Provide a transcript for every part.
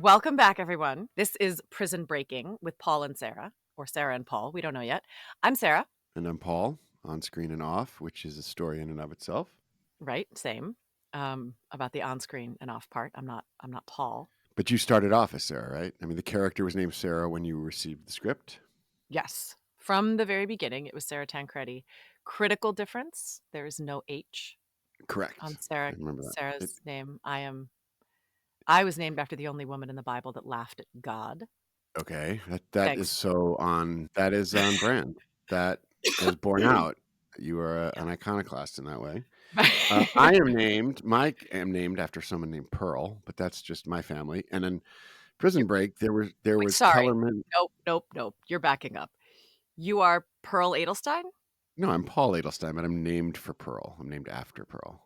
Welcome back, everyone. This is Prison Breaking with Paul and Sarah, or Sarah and Paul. We don't know yet. I'm Sarah. And I'm Paul, on screen and off, which is a story in and of itself. Right, same. About the on-screen and off part. I'm not Paul. But you started off as Sarah, right? I mean, the character was named Sarah when you received the script. Yes. From the very beginning, it was Sarah Tancredi. Critical difference, there is no H. Correct. On I remember that. Sarah's name. I was named after the only woman in the Bible that laughed at God. Okay, that Thanks. that is on brand. That is borne out. You are an iconoclast in that way. I am named. Mike am named after someone named Pearl, but that's just my family. And in Prison Break, there was Sorry. Kellerman. Nope. You're backing up. You are Pearl Adelstein? No, I'm Paul Adelstein, but I'm named for Pearl. I'm named after Pearl.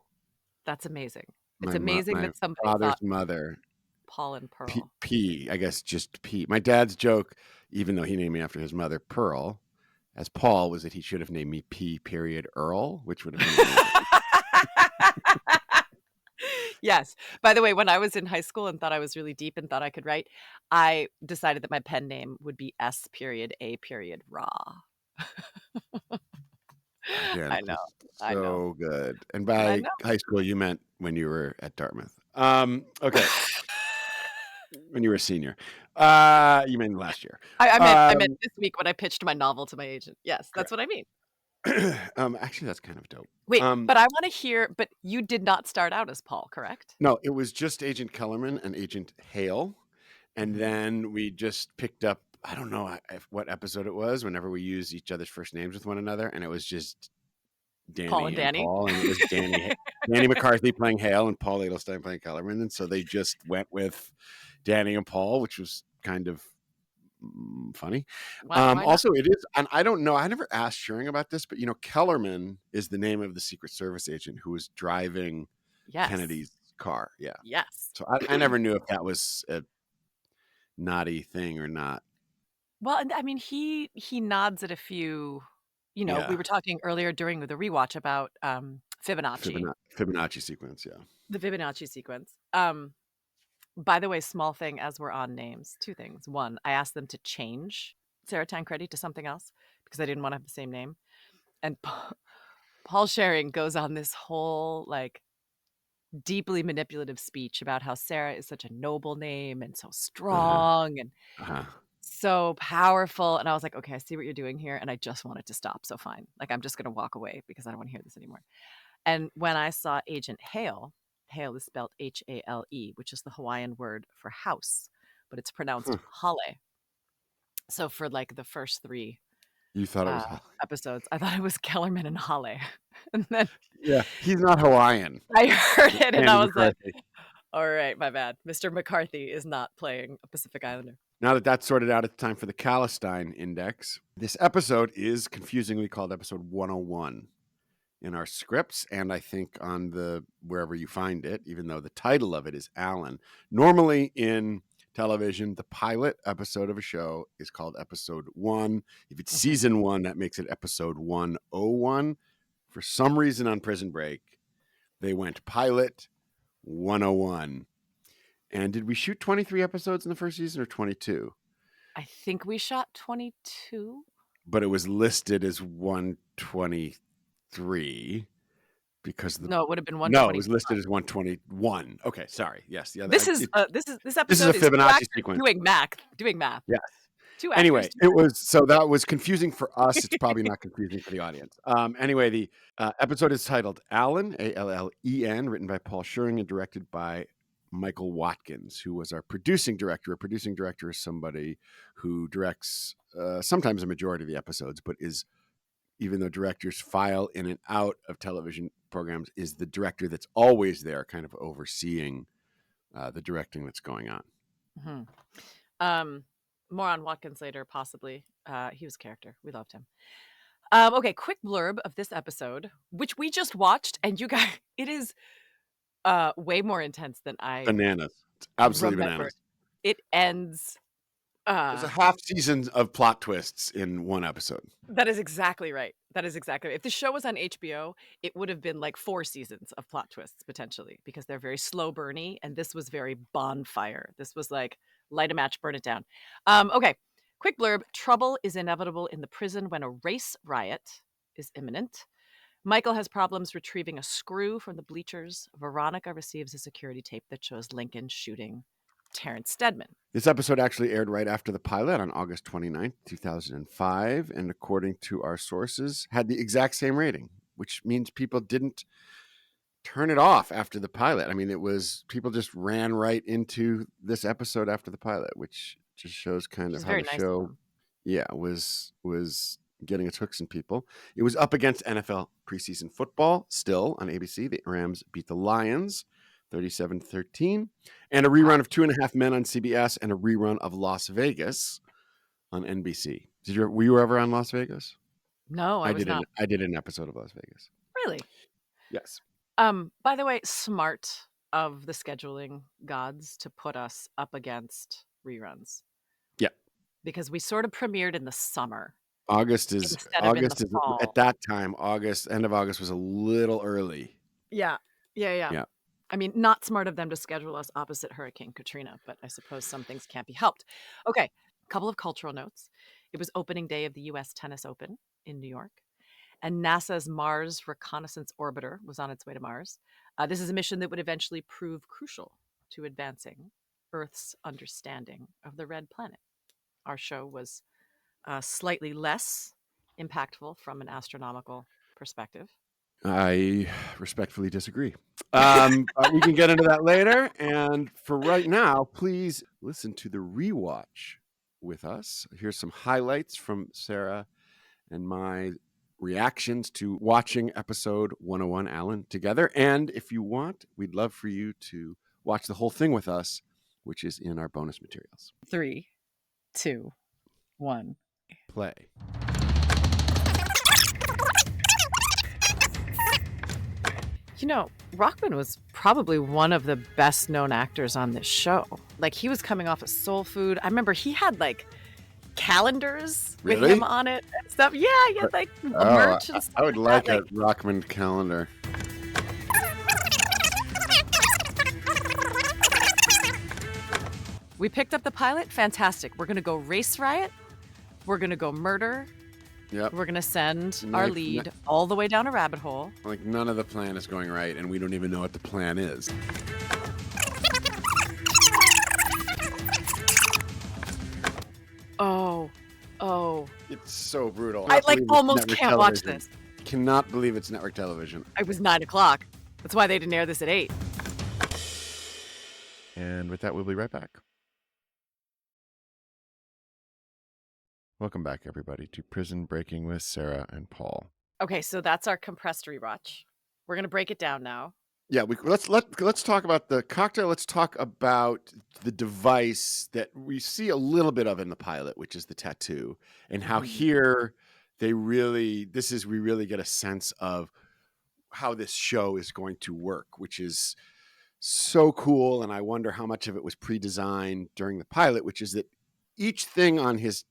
That's amazing. It's amazing that somebody father's thought mother. Paul and Pearl. I guess just P. My dad's joke, even though he named me after his mother, Pearl, as Paul, was that he should have named me P. Earl, which would have been Yes. By the way, when I was in high school and thought I was really deep and thought I could write, I decided that my pen name would be S.A. Raw. Again, I know. so good. And by high school, you meant when you were at Dartmouth. Okay. When you were a senior. You mean last year. I meant this week when I pitched my novel to my agent. Yes, that's what I mean. Actually, that's kind of dope. Wait, but I want to hear, but you did not start out as Paul, correct? No, it was just Agent Kellerman and Agent Hale. And then we just picked up, I don't know what episode it was, whenever we used each other's first names with one another. And it was just Danny Paul and Danny. Paul, and it was Danny McCarthy playing Hale and Paul Adelstein playing Kellerman. And so they just went with Danny and Paul, which was kind of funny. Why also, it is, and I don't know, I never asked Scheuring about this, but Kellerman is the name of the Secret Service agent who was driving Kennedy's car. Yeah. Yes. So I never knew if that was a naughty thing or not. Well, I mean, he nods at a few. We were talking earlier during the rewatch about Fibonacci. Fibonacci sequence, yeah. The Fibonacci sequence. By the way, small thing as we're on names, two things. One, I asked them to change Sarah Tancredi to something else because I didn't want to have the same name. And Paul Scheuring goes on this whole deeply manipulative speech about how Sarah is such a noble name and so strong and so powerful. And I was like, okay, I see what you're doing here. And I just wanted to stop. So fine. I'm just going to walk away because I don't want to hear this anymore. And when I saw Agent Hale, Hale is spelled H-A-L-E, which is the Hawaiian word for house, but it's pronounced Hale. So for the first three you thought it was episodes, I thought it was Kellerman and Hale. And then he's not Hawaiian. I heard it and I was like, all right, my bad. Mr. McCarthy is not playing a Pacific Islander. Now that that's sorted out, it's time for the Adelstein Index. This episode is confusingly called episode 101 in our scripts, and I think on the wherever you find it, even though the title of it is Alan. Normally in television, the pilot episode of a show is called episode 1. If it's season 1, that makes it episode 101. For some reason on Prison Break, they went pilot 101. And did we shoot 23 episodes in the first season or 22? I think we shot 22. But it was listed as 123 because no, it would have been 120. No, it was listed as 121. Okay, sorry. Yes, yeah. This episode is a Fibonacci sequence. Doing math. Yes. Anyway, that was confusing for us. It's probably not confusing for the audience. Anyway, the episode is titled Allen, Allen, written by Paul Scheuring and directed by Michael Watkins, who was our producing director. A producing director is somebody who directs sometimes a majority of the episodes, but is, even though directors file in and out of television programs, is the director that's always there kind of overseeing the directing that's going on. Mm-hmm. More on Watkins later, possibly. He was a character. We loved him. Okay, quick blurb of this episode, which we just watched, and you guys, it is way more intense than I bananas. It's absolutely remembered. bananas. It ends There's a half season of plot twists in one episode. That is exactly right. That is exactly right. If the show was on HBO, it would have been like 4 seasons of plot twists potentially because they're very slow burny, and this was very bonfire. This was like light a match, burn it down. Okay, quick blurb. Trouble is inevitable in the prison when a race riot is imminent. Michael has problems retrieving a screw from the bleachers. Veronica receives a security tape that shows Lincoln shooting Terrence Steadman. This episode actually aired right after the pilot on August 29th, 2005, and according to our sources, had the exact same rating, which means people didn't turn it off after the pilot. I mean, it was people just ran right into this episode after the pilot, which just shows kind of how Very the nice show, was getting its hooks in people. It was up against NFL preseason football still on ABC. The Rams beat the Lions 37-13, and a rerun of 2.5 Men on CBS and a rerun of Las Vegas on NBC. Were you ever on Las Vegas? No, I was not. I did an episode of Las Vegas. Really? Yes. By the way, smart of the scheduling gods to put us up against reruns. Yeah. Because we sort of premiered in the summer. August is instead of in the fall. at that time. End of August was a little early. Yeah. Yeah. I mean, not smart of them to schedule us opposite Hurricane Katrina, but I suppose some things can't be helped. Okay, a couple of cultural notes. It was opening day of the U.S. Tennis Open in New York, and NASA's Mars Reconnaissance Orbiter was on its way to Mars. This is a mission that would eventually prove crucial to advancing Earth's understanding of the red planet. Our show was slightly less impactful from an astronomical perspective. I respectfully disagree. But we can get into that later. And for right now, please listen to the rewatch with us. Here's some highlights from Sarah and my reactions to watching episode 101, Alan, together. And if you want, we'd love for you to watch the whole thing with us, which is in our bonus materials. 3, 2, 1. Play. You know, Rockman was probably one of the best known actors on this show. Like, he was coming off of Soul Food. I remember he had like calendars with Really? him on it and stuff. Yeah, he had like merch and stuff. I would like a Rockman calendar. We picked up the pilot. Fantastic. We're going to go race riot. We're going to go murder. Yep. We're going to send our lead all the way down a rabbit hole. Like, none of the plan is going right, and we don't even know what the plan is. Oh. It's so brutal. I like almost can't watch this. Cannot believe it's network television. It was 9 o'clock. That's why they didn't air this at 8. And with that, we'll be right back. Welcome back, everybody, to Prison Breaking with Sarah and Paul. Okay, so that's our compressed rewatch. We're gonna break it down now. Yeah, let's talk about the cocktail. Let's talk about the device that we see a little bit of in the pilot, which is the tattoo, and how here we really get a sense of how this show is going to work, which is so cool. And I wonder how much of it was pre-designed during the pilot, which is that each thing on his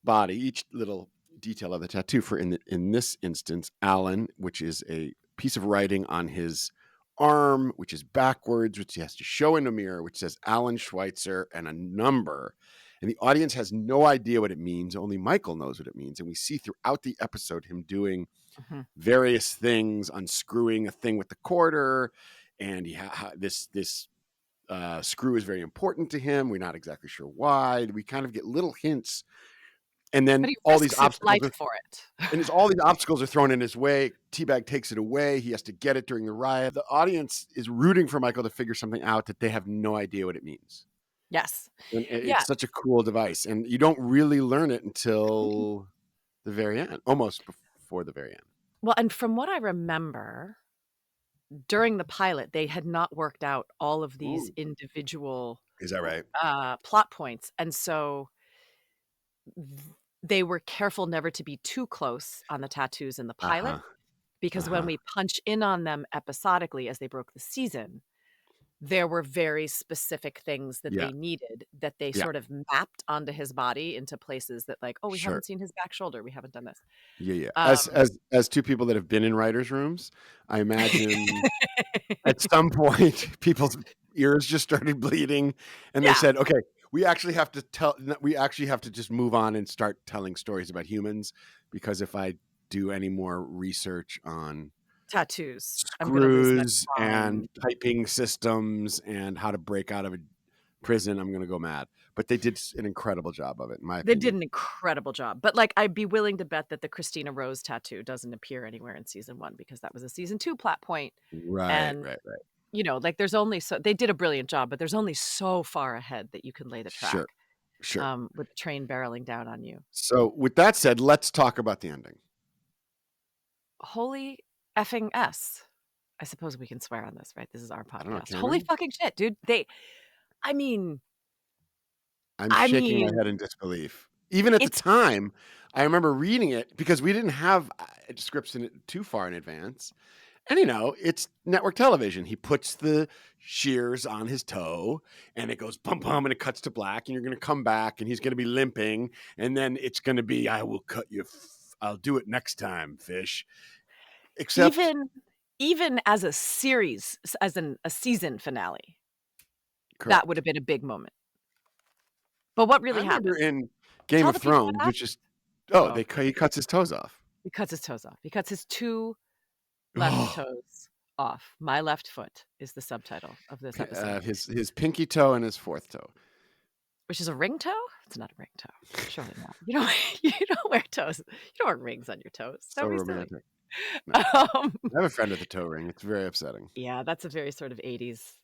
body, each little detail of the tattoo, for in this instance, Alan, which is a piece of writing on his arm, which is backwards, which he has to show in a mirror, which says Alan Schweitzer and a number. And the audience has no idea what it means. Only Michael knows what it means. And we see throughout the episode him doing various things, unscrewing a thing with the quarter. And this screw is very important to him. We're not exactly sure why. We kind of get little hints. And then all these obstacles all these obstacles are thrown in his way. Teabag takes it away. He has to get it during the riot. The audience is rooting for Michael to figure something out that they have no idea what it means. Yes. And it's such a cool device. And you don't really learn it until the very end, almost before the very end. Well, and from what I remember, during the pilot, they had not worked out all of these individual Is that right? Plot points. And so they were careful never to be too close on the tattoos in the pilot, because when we punch in on them episodically as they broke the season, there were very specific things that Yeah. they needed that they Yeah. sort of mapped onto his body into places that like, "Oh, we Sure. haven't seen his back shoulder. We haven't done this." Yeah, yeah. As Um as as two people that have been in writers' rooms, I imagine at some point people's ears just started bleeding, and they Yeah, said, "Okay, we actually have to just move on and start telling stories about humans, because if I do any more research on tattoos. I'm gonna lose my screws and mind. piping systems and how to break out of a prison, I'm gonna go mad." But they did an incredible job of it, in my They did opinion. an incredible job, but, like, I'd be willing to bet that the Christina Rose tattoo doesn't appear anywhere in season 1 because that was a season 2 plot point, Right, and, right, right. like, there's only so they did a brilliant job, but there's only so far ahead that you can lay the Sure, track, sure. with the train barreling down on you. So, with that said, let's talk about the ending. Holy effing S. I suppose we can swear on this, right? This is our I don't know, podcast. can Holy we? fucking shit, dude. I mean I'm I shaking my mean, head in disbelief. Even at the it's time, I remember reading it because we didn't have scripts in it too far in advance. And it's network television. He puts the shears on his toe and it goes bum bum and it cuts to black, and you're going to come back and he's going to be limping. And then it's going to be, I will cut you. I'll do it next time, fish. Except, even even as a series, a season finale, that would correct. have been a big moment. But what I really remember happened? in Game Tell of the people what Thrones, happened. which is, Oh, he cuts his toes off. he cuts his toes off. He cuts his 2 left Oh, toes off. My left foot is the subtitle of this episode, his pinky toe and his fourth toe. which is a ring toe? It's not a ring toe. Surely not. You don't you don't wear toes. You don't wear rings on your toes. So Don't be silly. romantic. No. Um, I have a friend with a toe ring. It's very upsetting. yeah, that's a very sort of 80s.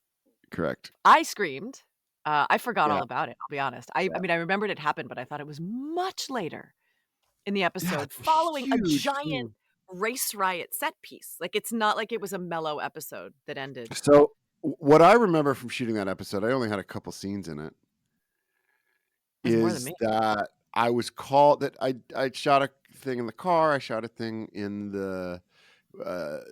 Correct. I screamed. I forgot all Yeah. about it, I'll be honest. I Yeah. mean, I remembered it happened, but I thought it was much later in the Yeah. episode It's a following a huge giant thing. race riot set piece. Like, it's not like it was a mellow episode that ended. So, what I remember from shooting that episode, I only had a couple scenes in it, It was more than is me. that I was called that I shot a thing in the car. I shot a thing in the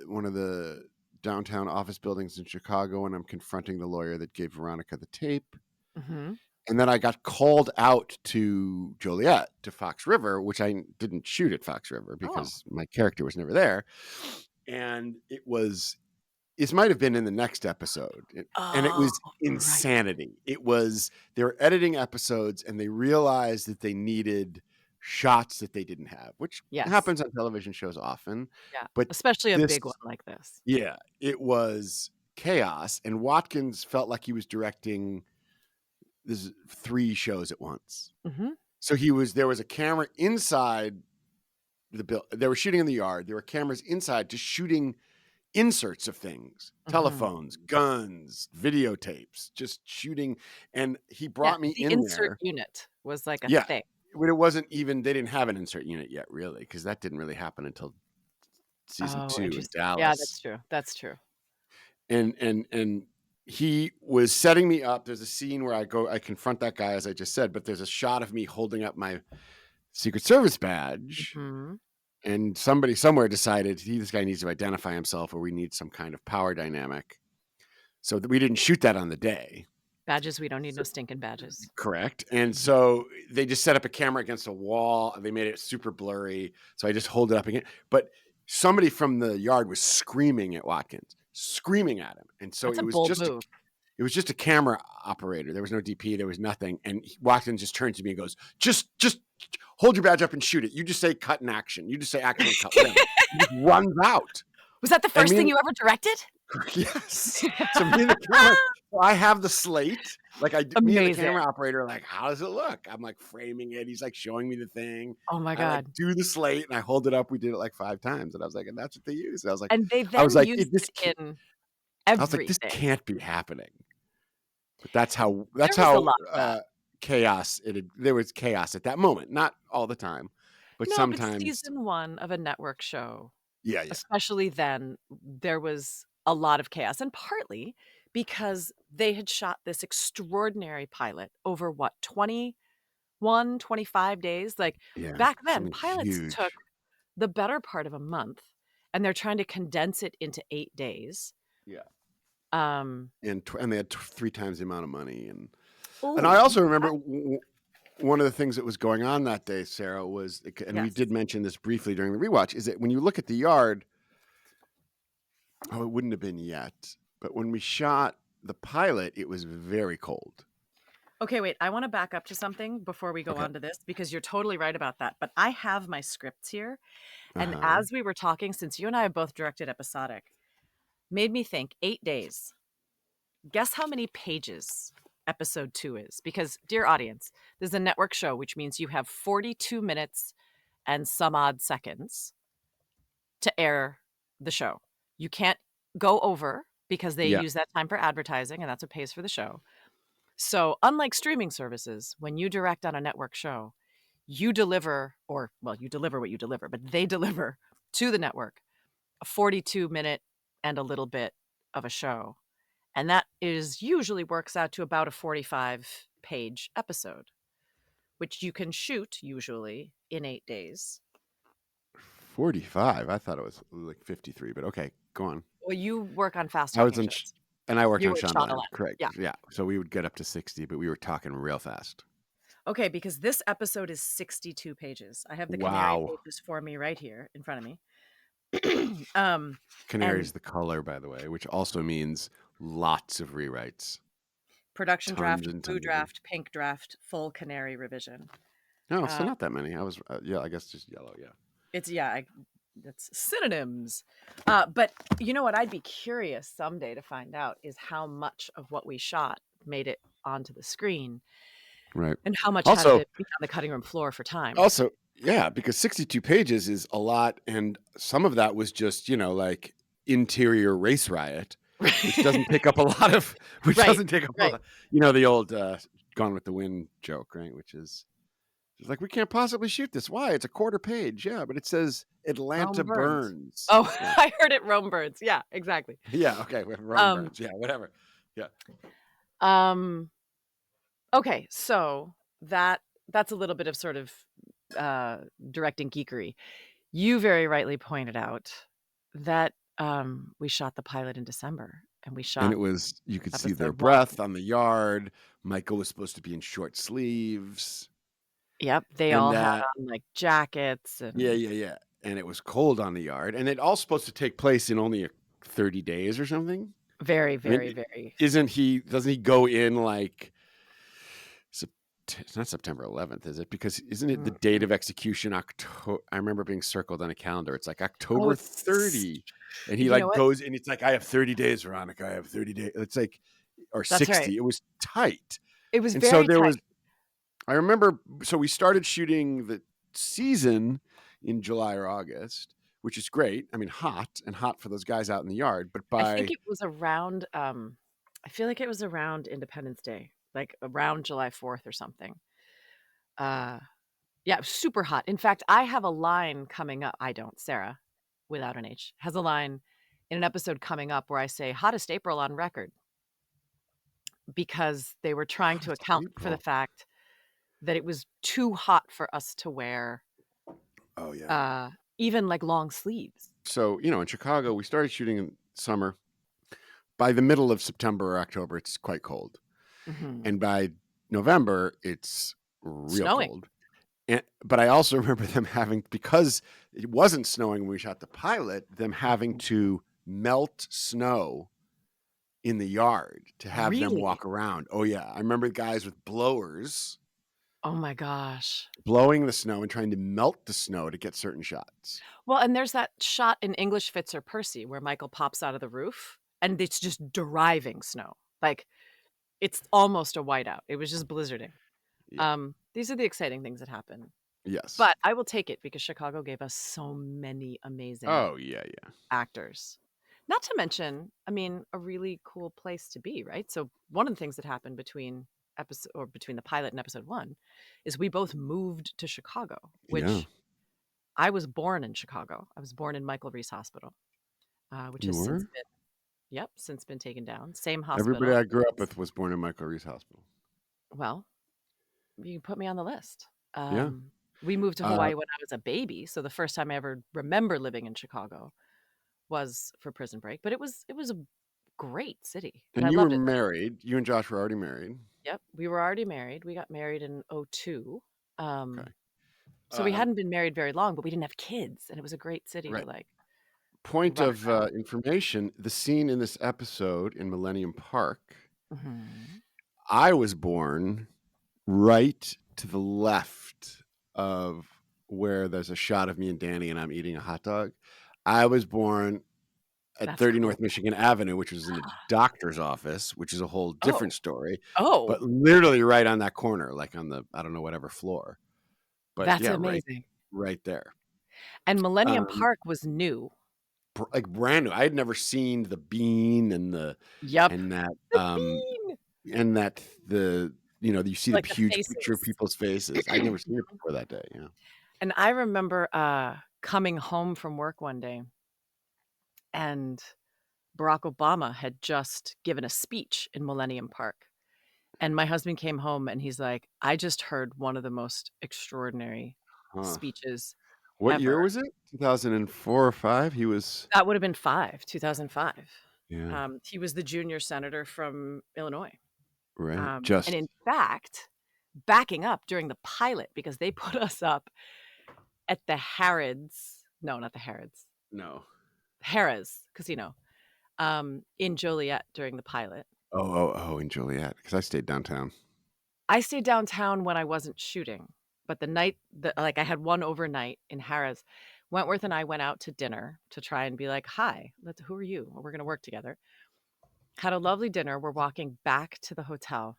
one of the downtown office buildings in Chicago, and I'm confronting the lawyer that gave Veronica the tape. Mhm. And then I got called out to Joliet, to Fox River, which I didn't shoot at Fox River Oh. because my character was never there. And it might have been in the next episode. And it Oh, was right. insanity. They were editing episodes and they realized that they needed shots that they didn't have, which Yes. happens on television shows often. Yeah, But especially a this, big one like this. yeah, it was chaos. And Watkins felt like he was directing this 3 shows at once. Mhm. So there was a camera inside the building. They were shooting in the yard. There were cameras inside just shooting inserts of things, Mhm. telephones, guns, videotapes, just shooting. And he Yeah, brought me the in insert there. unit was like a Yeah. thing. But it wasn't even, they didn't have an insert unit yet, really, because that didn't really happen until season Oh, 2 in interesting. Yeah, that's Dallas. true. That's true. And he was setting me up. There's a scene where I confront that guy, as I just said, but there's a shot of me holding up my Secret Service badge, Mhm. and somebody somewhere decided this guy needs to identify himself, or we need some kind of power dynamic. So we didn't shoot that on the day. Badges, we don't need So, no stinking badges. correct. And Mhm. so they just set up a camera against a wall, and they made it super blurry. So I just hold it up again. But somebody from the yard was screaming at Watkins, screaming at him. And so That's a bold move. it was just a camera operator. There was no DP. There was nothing. And Watkins just turns to me and goes, just hold your badge up and shoot it. You just say cut in action. You just say action and cut, whatever. He just runs out. Was that the And first thing you ever directed? yes. So me and the camera, so I have the slate. Like me and the Amazing. camera operator are like, how does it look? I'm like framing it. He's like showing me the thing. Oh my I like god. do the slate and I hold it up. We did it like 5 times. And I was like, and that's what they use. And And they I was then like, used it in this everything. can't be happening. But that's There was a lot of that. chaos. There was chaos at that moment, not all the time, but No, but sometimes. season 1 of a network show, Yeah, yeah, especially then, there was a lot of chaos, and partly because they had shot this extraordinary pilot over, what, 21, 25 days? Like, yeah. back then, Something pilots took huge. the better part of a month, and they're trying to condense it into 8 days. Yeah. and they had 3 times the amount of money, and I Oh, also remember one of the things that was going on that day, Sarah, was, and we yes. did mention this briefly during the rewatch, is that when you look at the yard, it wouldn't have been yet, but when we shot the pilot, it was very cold. Okay, wait. I want to back up to something before we go Okay. on to this because you're totally right about that. But I have my scripts here. And Uh-huh. as we were talking, since you and I have both directed episodic, made me think 8 days. Guess how many pages episode 2 is? Because, dear audience, this is a network show, which means you have 42 minutes and some odd seconds to air the show. You can't go over because they Yeah. use that time for advertising, and that's what pays for the show. So, unlike streaming services, when you direct on a network show, you deliver, or well, you deliver what you deliver, but they deliver to the network a 42-minute and a little bit of a show. And that is usually works out to about a 45-page episode, which you can shoot usually in 8 days. 45. I thought it was like 53, but okay, go on. Well, you work on fast I was talking on shows. and I worked You on were at Shondaland, Shondaland. correct. Yeah. Yeah. So we would get up to 60, but we were talking real fast. Okay, because this episode is 62 pages. I have the canary Wow. pages for me right here in front of me. Canary And is the color, by the way, which also means lots of rewrites. production Tons draft, and blue tons of them. draft, pink draft, full canary revision. No, so Uh, not that many. I was, yeah, I guess just yellow. Yeah. it's that's synonyms. But you know what? I'd be curious someday to find out is how much of what we shot made it onto the screen, Right. and how much had Also, to be on the cutting room floor for time. also, yeah, because 62 pages is a lot. And some of that was just, like interior race riot, which doesn't take up a lot of, which Right, doesn't take up a right. lot, the old Gone with the Wind joke, right? Which is, it's like, we can't possibly shoot this. Why? It's a quarter page. Yeah, but it says Atlanta Rome burns. burns. Oh, Yeah. I heard it. Rome burns. Yeah, exactly. Yeah. Okay. Rome Um, burns. Yeah. Whatever. Yeah. um. Okay, so that's a little bit of sort of directing geekery. You very rightly pointed out that we shot the pilot in December, and we And shot it was, you could see their episode 1. breath on the yard. Michael was supposed to be in short sleeves. Yep, they And all had on like jackets yeah, and yeah, yeah. And it was cold on the yard. And it all supposed to take place in only 30 days or something. very, I mean, very, very. doesn't he go in like, it's not September 11th, is it? Because isn't it the date of execution? I remember being circled on a calendar. It's like Oh, October it's 30. And he you know like what? goes and it's like, I have 30 days, Veronica. I have 30 days. It's like, or That's right. 60. It was tight. It was And so very tight. I remember, so we started shooting the season in July or August, which is great. I mean, hot for those guys out in the yard. But I think by, it was around I feel like it was around Independence Day, like around July 4th or something. Uh Yeah, super hot. In fact, I have a line coming up. I don't. Sarah, without an H, has a line in an episode coming up where I say hottest April on record because they were trying to it's account for the April. fact that it was too hot for us to wear Oh, yeah. uh, even like long sleeves. So, in Chicago, we started shooting in summer. By the middle of September or October, it's quite cold. Mhm. And by November, it's real Snowing. cold. But I also remember them having, because it wasn't snowing when we shot the pilot, them having to melt snow in the yard to have them Really? walk around. Oh, yeah. I remember guys with blowers Oh my gosh. blowing the snow and trying to melt the snow to get certain shots. Well, and there's that shot in English Fits or Percy where Michael pops out of the roof and it's just driving snow. Like it's almost a whiteout. It was just blizzarding. Yeah. These are the exciting things that happen. Yes. But I will take it because Chicago gave us so many amazing Oh, yeah, yeah. actors. Not to mention, I mean, a really cool place to be, right? So one of the things that happened between between the pilot and episode 1 is we both moved to Chicago, Yeah. which I was born in Chicago. I was born in Michael Reese Hospital, which You has were? since been taken down. Same Everybody hospital. I grew up with was born in Michael Reese Hospital. Well, you can put me on the list. Yeah. We moved to Uh, Hawaii when I was a baby, so the first time I ever remember living in Chicago was for Prison Break. But it was great city, and And I you were loved it. married. You and Josh were already married. Yep, we were already married. We got married in '02. Okay. So we hadn't been married very long, but we didn't have kids, and it was a great city to, Right. like, Point run of information, the scene in this episode in Millennium Park, around. Mhm. I was born right to the left of where there's a shot of me and Danny and I'm eating a hot dog. I was born at That's 30 cool. North Michigan Avenue, which was in a doctor's office, which is a whole different Oh. story, but Oh, literally right on that corner, like on the, I don't know, whatever floor. But that's yeah, right, amazing. right there. And Millennium Um, Park was new. like brand new. I had never seen the bean Yep. and that The bean! and that the you see the Like the huge picture of faces. people's faces. I'd never seen it before that day. Yeah. And I remember, coming home from work one day, and Barack Obama had just given a speech in Millennium Park, and my husband came home and he's like, "I just heard one of the most extraordinary Huh. speeches What ever." year was it? 2004 or 5? He was That would have been 2005. yeah, He was the junior senator from Illinois. right. And Just in fact, backing up during the pilot, because they put us up at the Harrods, no, not the Harrods, no. Harrah's Casino, in Joliet during the pilot. Oh, in Joliet, because I stayed downtown. I stayed downtown when I wasn't shooting, but the night that, like, I had one overnight in Harrah's. Wentworth and I went out to dinner to try and be like, "Hi, who are you? We're gonna work together." Had a lovely dinner. We're walking back to the hotel,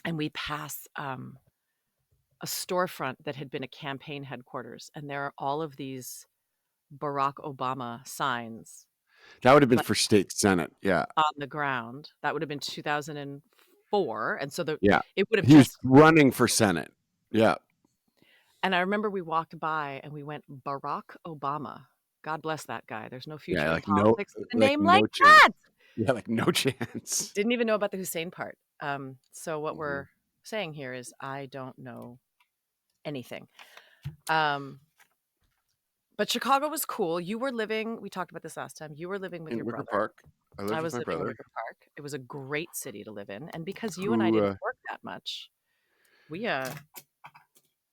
and we pass a storefront that had been a campaign headquarters, and there are all of these Barack Obama signs, That would have been like, for state senate. Yeah. on the ground. That would have been 2004, and so Yeah. it would have He was just. running for senate. Yeah. And I remember we walked by and we went, "Barack Obama. God bless that guy. There's no Yeah, future in politics with a name like no chance. that." Yeah, like no chance. Didn't even know about the Hussein part. So what Mhm. we're saying here is I don't know anything. Um, but Chicago was cool. You were living, we talked about this last time. You were living with In your Wicker brother. Park. I lived I with was my living in brother Wicker Park. It was a great city to live in. And because you and I who didn't work that much, we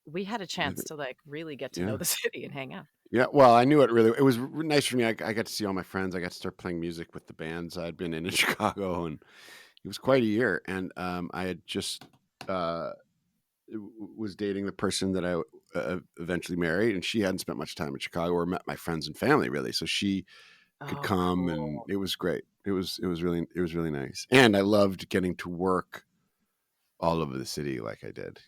we had a chance to, like, really get to know yeah. the city and hang out. Yeah, well, I knew it was nice for me. I got to see all my friends. I got to start playing music with the bands I'd been in Chicago, and it was quite a year. And I had just uh, was dating the person that I eventually married, and she hadn't spent much time in Chicago or met my friends and family really, so she could Oh, come, and cool. it was great. It was really nice, and I loved getting to work all over the city like I did,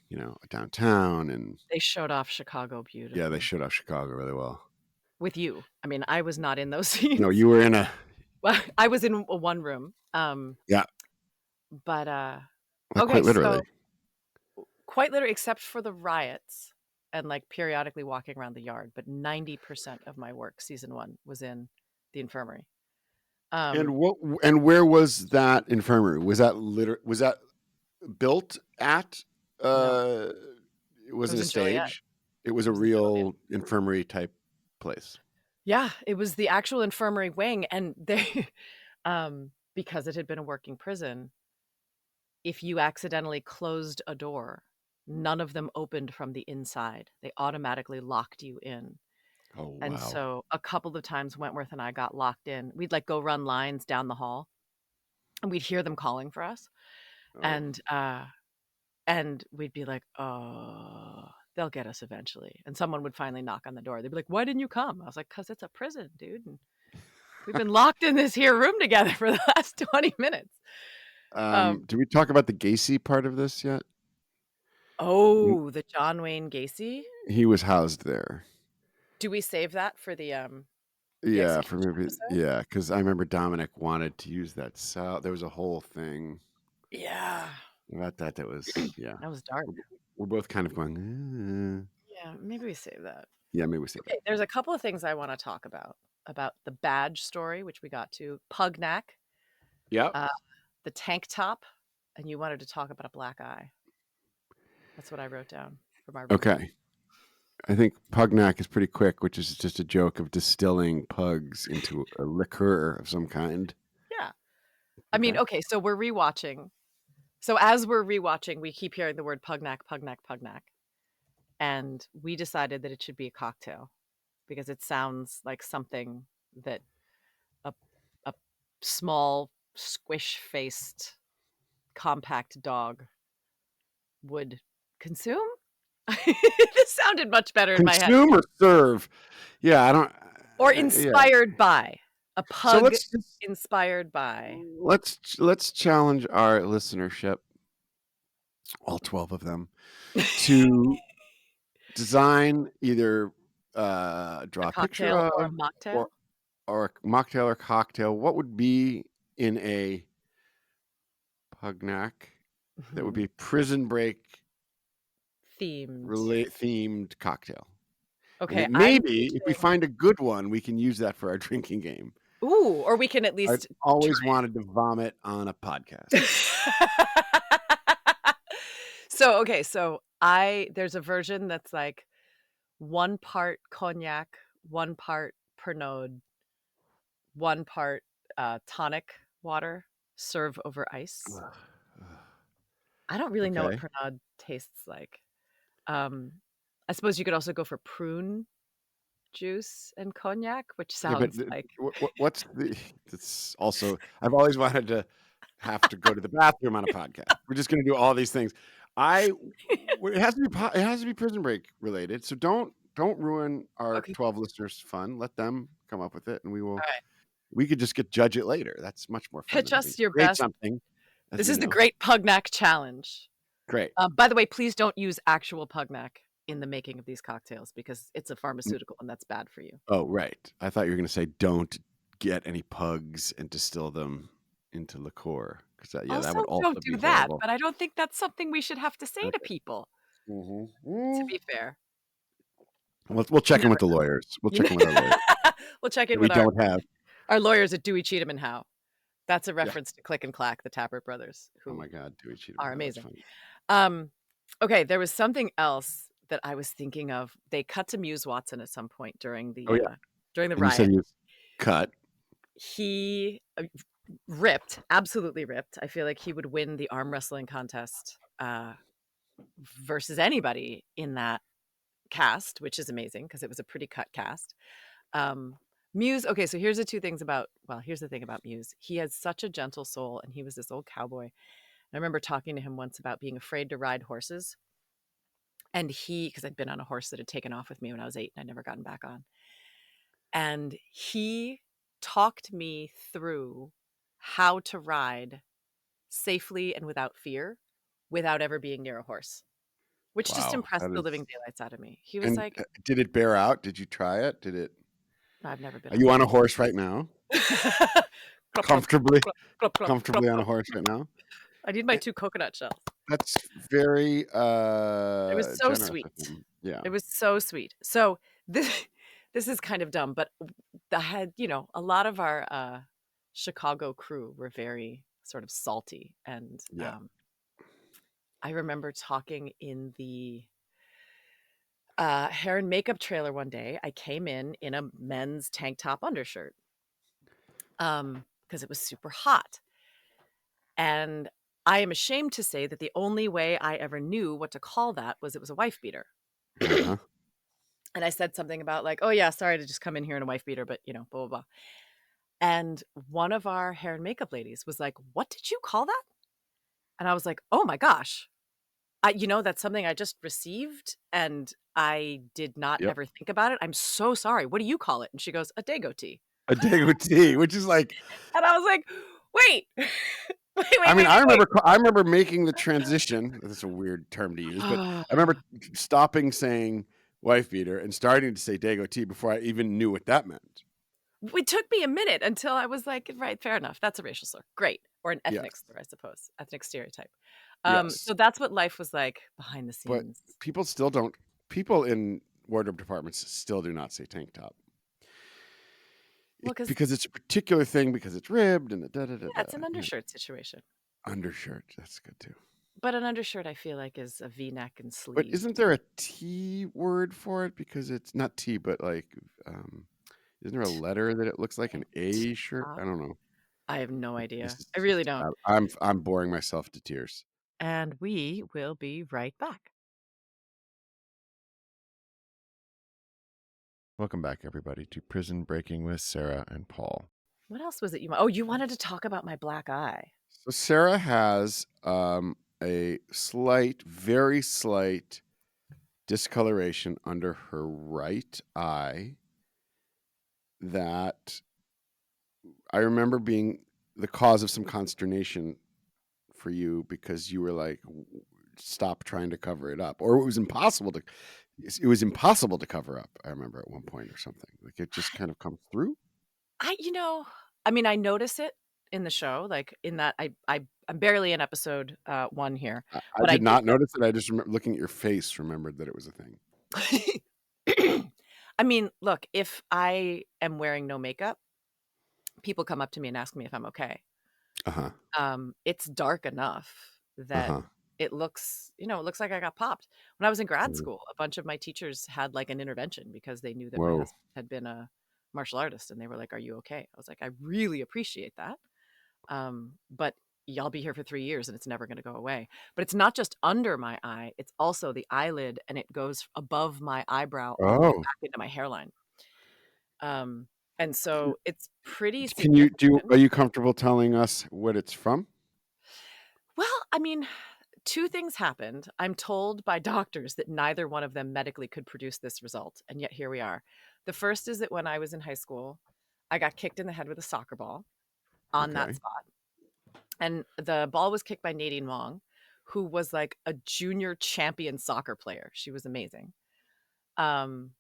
downtown, and They showed off Chicago yeah, they beautifully showed off Chicago really well. with you. I mean, I was not in those No, scenes. you were in a Well, I was in a one room. yeah, But like okay, quite literally. so quite literally, except for the riots and, like, periodically walking around the yard, but 90% of my work season 1 was in the infirmary. And Um, where was that infirmary? Was that built at no, uh it it wasn't was a in Joliet. stage? It was It a was in Joliet. real infirmary type place. Yeah, it was the actual infirmary wing, and they because it had been a working prison, if you accidentally closed a door, none of them opened from the inside. They automatically locked you in. Oh And wow. so a couple of times Wentworth and I got locked in. We'd, like, go run lines down the hall, and we'd hear them calling for us, Oh. and, we'd be like, "Oh, they'll get us eventually," and someone would finally knock on the door. They'd be like, "Why didn't you come?" I was like, "'Cause it's a prison, dude, and we've been locked in this here room together for the last 20 minutes." Did we talk about the Gacy part of this yet? N- Oh, the John Wayne Gacy? He was housed there. Do we save that for the Yeah, for execution maybe episode? yeah, because I remember Dominic wanted to use that cell. There was a whole thing Yeah. about that. That was yeah. That was dark. We're, we're both kind of going. Yeah, maybe we save that. Yeah, maybe we save that. Okay, there's a couple of things I wanna talk about the badge story, which we got to, Pugnac, Yep. uh, the tank top, and you wanted to talk about a black eye. That's what I wrote down for my recap. Okay. I think Pugnac is pretty quick, which is just a joke of distilling pugs into a liqueur of some kind. Yeah. I mean, Okay. okay, so we're rewatching. So as we're rewatching, we keep hearing the word Pugnac, Pugnac, Pugnac. And we decided that it should be a cocktail because it sounds like something that a a small, squish-faced, compact dog would consume. This sounded much better in my head. Consume or serve? Yeah, I don't. Or Yeah. inspired by. A So pug inspired by. let's challenge our listenership, all 12 of them, to design either A draw a picture cocktail or a of mocktail? or a mocktail or cocktail. What would be in a Pugnac that would Mhm. be Prison Break Themed. themed cocktail? And Okay, it I'm maybe if we thinking find a good one, we can use that for our drinking game. ooh, or we can at I've least always try wanted to vomit on a podcast. it. So, okay, so there's a version that's like 1 part cognac, 1 part Pernod, 1 part, tonic water, serve over ice. Ugh, ugh. I don't really know what Okay. Pernod tastes like. Um, I suppose you could also go for prune juice and cognac, which Yeah, but sounds like what's the? It's also I've always wanted to have to go to the bathroom on a podcast. We're just going to do all these things. It has to be it has to be Prison Break related. So don't ruin our okay, 12 listeners' fun. Let them come up with it, and alright. we could just judge it later. That's much more fun Pitch than having us to your create best. something, as This we is the know. Great Pugnac Challenge. Great. By the way, please don't use actual Pugnac in the making of these cocktails because it's a pharmaceutical and that's bad for you. Oh, right. I thought you were going to say don't get any pugs and distill them into liqueur because that Also, would don't also be do that, horrible. but I don't think that's something we should have to say to Okay. people, to Mm. be fair. We'll You check in never with the know. lawyers. We'll You check in with our lawyers kn We'll check in that we with don't have. our lawyers at Dewey, Cheatham and Howe. That's a Yeah. reference to Click and Clack, the Tappert brothers, Oh who my God, do we cheat are him? How that's amazing. funny. Um, okay, there was something else that I was thinking of. They cut to Muse Watson at some point Oh yeah, during the and you said riot. he was cut. He ripped, absolutely ripped. I feel like he would win the arm wrestling contest versus anybody in that cast, which is amazing because it was a pretty cut cast. Um, Muse, okay, so here's the thing about Muse. He has such a gentle soul and he was this old cowboy. I remember talking to him once about being afraid to ride horses. And because I'd been on a horse that had taken off with me when I was 8 and I'd never gotten back on. And he talked me through how to ride safely and without fear, without ever being near a horse, which just Wow, impressed that the is. living daylights out of me. He was And like, did it bear out? Did you try it? Did it? "I've never been Are on a you on a horse." horse right now? Clop, clop, Comfortably, clop, clop, clop, clop, comfortably on a clop. horse right now. I need my Eh, 2 coconut shells. That's very It was so generous of sweet. him. Yeah. It was so sweet. So this this is kind of dumb, but I had, a lot of our Chicago crew were very sort of salty, and Yeah. I remember talking in the hair and makeup trailer one day. I came in a men's tank top undershirt because it was super hot, and I am ashamed to say that the only way I ever knew what to call that was it was a wife beater. Uh-huh. And I said something about like, "Oh yeah, sorry to just come in here in a wife beater, but blah blah blah." And one of our hair and makeup ladies was like, "What did you call that?" And I was like, "Oh my gosh. That's something I just received and I did not Yep. ever think about it. I'm so sorry. What do you call it?" And she goes, "A dago tea." A dago tea, which is like, And I was like, "Wait. wait, I wait, mean, wait, wait, wait." I remember making the transition. That's a weird term to use, but I remember stopping saying wife beater and starting to say dago tea before I even knew what that meant. It took me a minute until I was like, right, fair enough. That's a racial slur. Great. Or an ethnic Yes. slur, I suppose. Ethnic stereotype. Yes. So that's what life was like behind the But scenes. people still don't, people in wardrobe departments still do not say tank top. Well, because Because it's a particular thing, because it's ribbed and the da da da yeah, da. it's an undershirt situation. Undershirt. That's good too. But an undershirt, I feel like, is a V-neck and But sleeved. isn't there a T word for it? Because it's not T, but like, isn't there a letter that it looks like an A shirt? Top. I don't know. I have no This idea. is I really don't. I'm boring myself to tears. And we will be right back. Welcome back, everybody, to Prison Breaking with Sarah and Paul. What else was it you Oh, you wanted to talk about my black eye. So Sarah has a slight, very slight discoloration under her right eye that I remember being the cause of some consternation for you because you were like, stop trying to cover it up, or it was impossible to cover up. I remember at one point or something, like it just kind of comes through. I you know, I mean, I notice it in the show, like, in that I'm barely in episode, 1 here, I but I did did not notice it. I just remember looking at your face, remembered that it was a thing. I mean, look, if I am wearing no makeup, people come up to me and ask me if I'm okay. Uh-huh. It's dark enough that Uh-huh. it looks, it looks like I got popped. When I was in grad Whoa. school, a bunch of my teachers had, like, an intervention because they knew that my Whoa. husband had been a martial artist, and they were like, "Are you okay?" I was like, "I really appreciate that. But y'all be here for 3 years, and it's never gonna go away." But it's not just under my eye, it's also the eyelid, and it goes above my eyebrow all the way Oh. back into my hairline. And so it's pretty Can you significant. are you comfortable telling us what it's from? Well, I mean, 2 things happened. I'm told by doctors that neither one of them medically could produce this result, and yet here we are. The first is that when I was in high school, I got kicked in the head with a soccer ball on that Okay. spot, and the ball was kicked by Nadine Wong, who was, like, a junior champion soccer player. She was amazing. Um,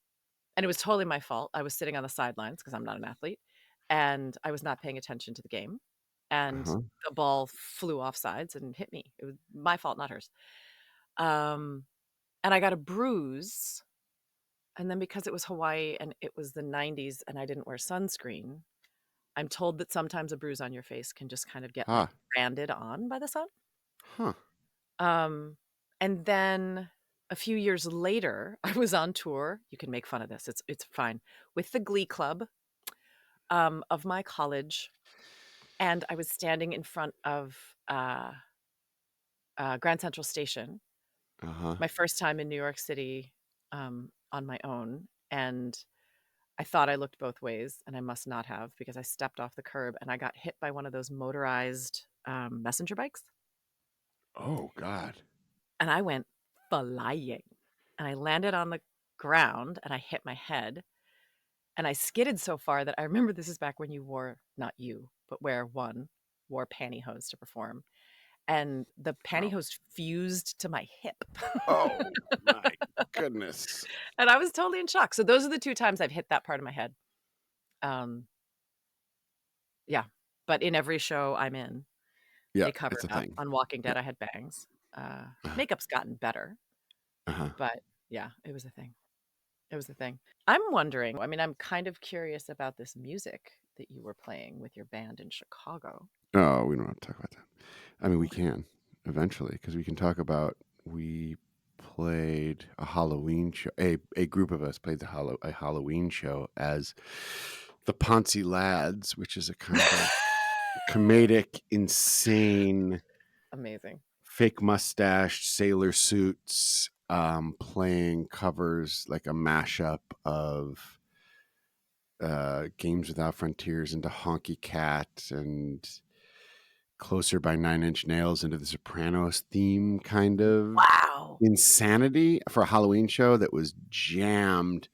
and it was totally my fault. I was sitting on the sidelines because 'cause I'm not an athlete, and I was not paying attention to the game, and Uh-huh. the ball flew off sides and hit me. It was my fault, not hers. Um, and I got a bruise, and then because it was Hawaii and it was the 90s and I didn't wear sunscreen, I'm told that sometimes a bruise on your face can just kind of get, like, Ah. branded on by the sun. Huh. Um, and then a few years later, I was on tour. You can make fun of this. It's fine. With the Glee Club, of my college, and I was standing in front of, Grand Central Station, Uh-huh. my first time in New York City, on my own, and I thought I looked both ways, and I must not have because I stepped off the curb and I got hit by one of those motorized, messenger bikes, Oh God. and I went flying, and I landed on the ground, and I hit my head, and I skidded so far that I remember this is back when you wore not you, but wore pantyhose to perform, and the Wow. pantyhose fused to my hip. Oh my goodness. And I was totally in shock. So those are the 2 times I've hit that part of my head. Um, yeah, but in every show I'm in, Yeah, they cover it's a it up. thing. On Walking Yeah. Dead, I had bangs. Uh-huh. Makeup's gotten better, Uh-huh. but yeah, it was a thing. It was a thing. I'm wondering, I mean, I'm kind of curious about this music that you were playing with your band in Chicago. Oh, we don't have to talk about that. I mean, we Okay. can eventually because we can talk about we played a Halloween show. A group of us played a Halloween show as the Poncy Lads, which is a kind of comedic, insane, Amazing. fake mustached sailor suits, playing covers like a mashup of Games Without Frontiers into Honky Cat and Closer by 9 Inch Nails into the Sopranos theme, kind of Wow. insanity for a Halloween show that was jammed.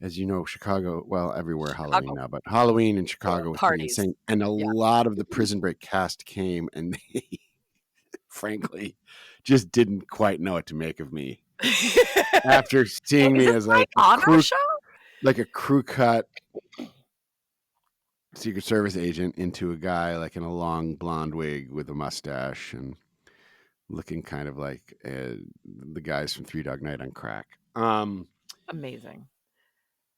As you know, Chicago, well, everywhere Halloween Chicago now, but Halloween in Chicago was pretty parties. insane. And a Yeah. lot of the Prison Break cast came and they, frankly, just didn't quite know what to make of me after Well, seeing is me this as like on our show? like a crew cut Secret Service agent into a guy like in a long blonde wig with a mustache and looking kind of like the guys from Three Dog Night on crack. Amazing.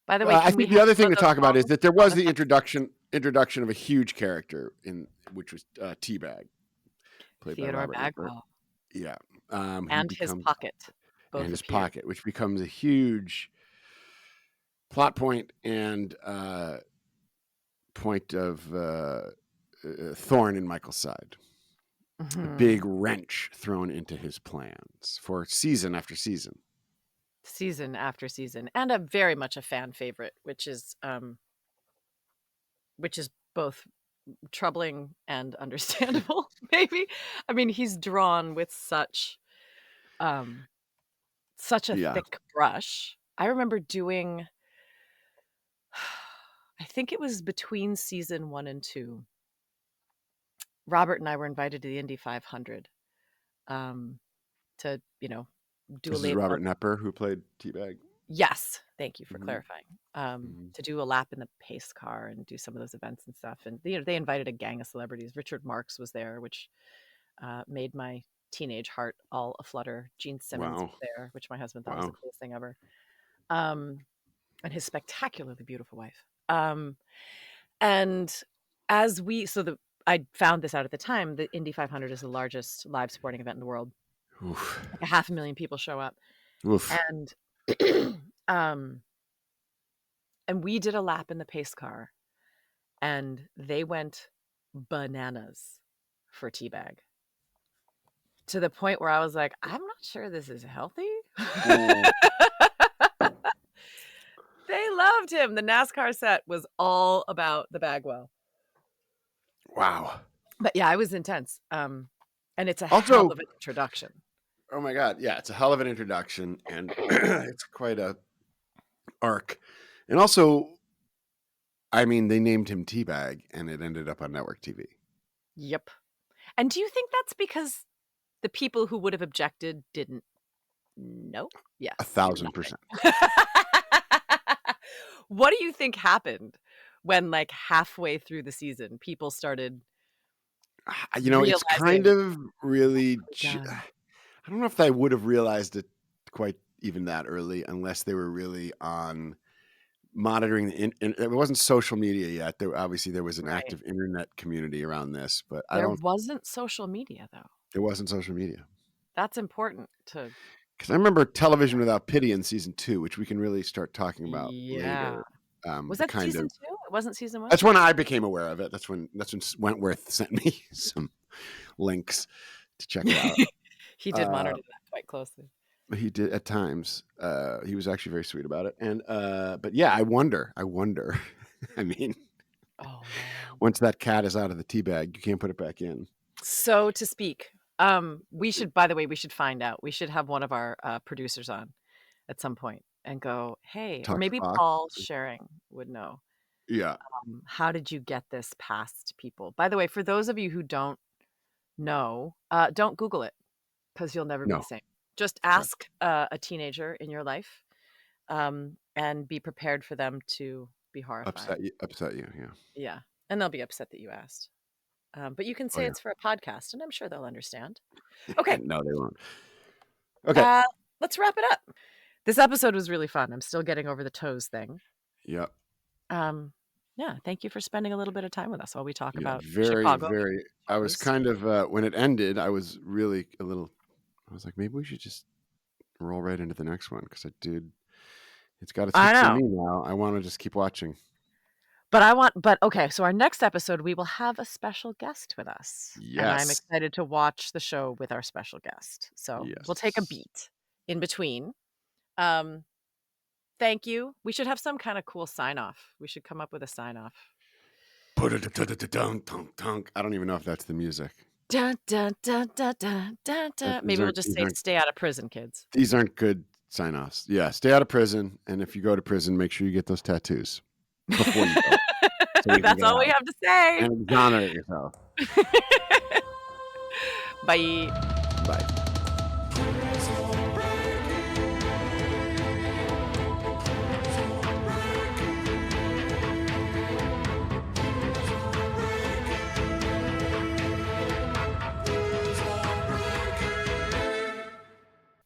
By the way, I can we think the have other some thing of to those talk about is songs that there sound was the effects? introduction of a huge character in which was Teabag, played by Theodore Robert Wicker. Bagwell Yeah, who and his becomes pocket and both his appear. pocket, which becomes a huge plot point and point of thorn in Michael's side, a big wrench thrown into his plans for season after season. Season after season, and a very much a fan favorite, which is both troubling and understandable. Maybe, I mean, he's drawn with such a Yeah. thick brush. I remember doing, I think it was between season 1 and 2. Robert and I were invited to the Indy 500 to, do a This is lap. Robert Nepper who played Teabag. Yes, thank you for Mhm. clarifying. Mhm. To do a lap in the pace car and do some of those events and stuff. And they invited a gang of celebrities. Richard Marx was there, which made my teenage heart all aflutter. Gene Simmons Wow. was there, which my husband thought was the Wow. coolest thing ever. And his spectacularly beautiful wife. And I found this out at the time. The Indy 500 is the largest live sporting event in the world. Oof. Like 500,000 people show up, Oof. and and we did a lap in the pace car, and they went bananas for Teabag, to the point where I was like, I'm not sure this is healthy. They loved him. The NASCAR set was all about the Bagwell. Wow. But yeah, it was intense. And it's a hell Also, of an introduction. oh my God, yeah, it's a hell of an introduction, and it's quite a arc. And also, I mean, they named him Teabag, and it ended up on network TV. Yep. And do you think that's because the people who would have objected didn't know? Yes. 1,000%. What do you think happened when, like, halfway through the season, people started It's kind realizing, of really. "Oh my God." I don't know if they would have realized it quite even that early, unless they were really on monitoring it wasn't social media yet. Obviously there was an Right. active internet community around this, but There wasn't social media, though. it wasn't social media. That's important to. Because I remember Television Without Pity in season 2, which we can really start talking about Yeah. later. Was The that kind season of 2? It wasn't season 1? That's when I became aware of it. That's when Wentworth sent me some links to check it out. He did monitor that quite closely. He did at times. He was actually very sweet about it. And but yeah, I wonder. I mean, Oh, man. once that cat is out of the tea bag, you can't put it back in. So to speak, we should find out. We should have one of our producers on at some point and go, hey, or Talk to maybe Fox. Paul Scheuring would know. Yeah. How did you get this past people? By the way, for those of you who don't know, don't Google it, because you'll never be No. the same. Just Right. ask a teenager in your life, and be prepared for them to be horrified. Upset you. Yeah. Yeah, and they'll be upset that you asked. But you can say Oh, yeah. it's for a podcast, and I'm sure they'll understand. Okay, No, they won't. Okay. let's wrap it up. This episode was really fun. I'm still getting over the toes thing. Yep. Yeah, thank you for spending a little bit of time with us while we talk Yeah. about Very, Chicago. very. I was kind of when it ended, I was really a little. I was like, maybe we should just roll right into the next one, because it's got its I hooks in know. me now. I want to just keep watching. But okay, so our next episode, we will have a special guest with us. And I'm Yes. excited to watch the show with our special guest. So we'll take a Yes. beat in between. Thank you. We should have some kind of cool sign off. We should come up with a sign off. I don't even know if that's the music. Dun, dun, dun, dun, dun, dun, dun. Maybe we'll just say, stay out of prison, kids. These aren't good sign offs. Yeah, stay out of prison. And if you go to prison, make sure you get those tattoos before you go. That's all we have to say. And exonerate yourself. Bye. Bye.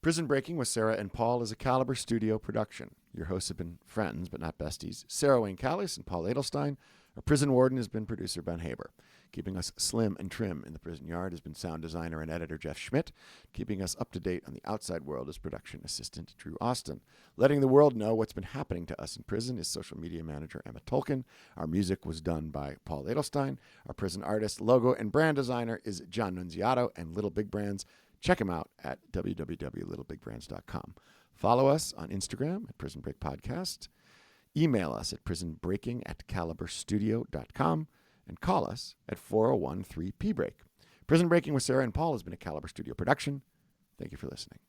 Prison Breaking with Sarah and Paul is a Caliber Studio production. Your hosts have been friends, but not besties, Sarah Wayne Callies and Paul Adelstein. Our prison warden has been producer Ben Haber. Keeping us slim and trim in the prison yard has been sound designer and editor Jeff Schmidt. Keeping us up to date on the outside world is production assistant Drew Austin. Letting the world know what's been happening to us in prison is social media manager Emma Tolkien. Our music was done by Paul Adelstein. Our prison artist, logo, and brand designer is John Nunziato and Little Big Brands. Check him out at www.littlebigBrands.com. Follow us on Instagram at Prison Break Podcast. Email us at prisonbreaking@caliberstudio.com. And call us at 401-3-P-Break. Prison Breaking with Sarah and Paul has been a Caliber Studio production. Thank you for listening.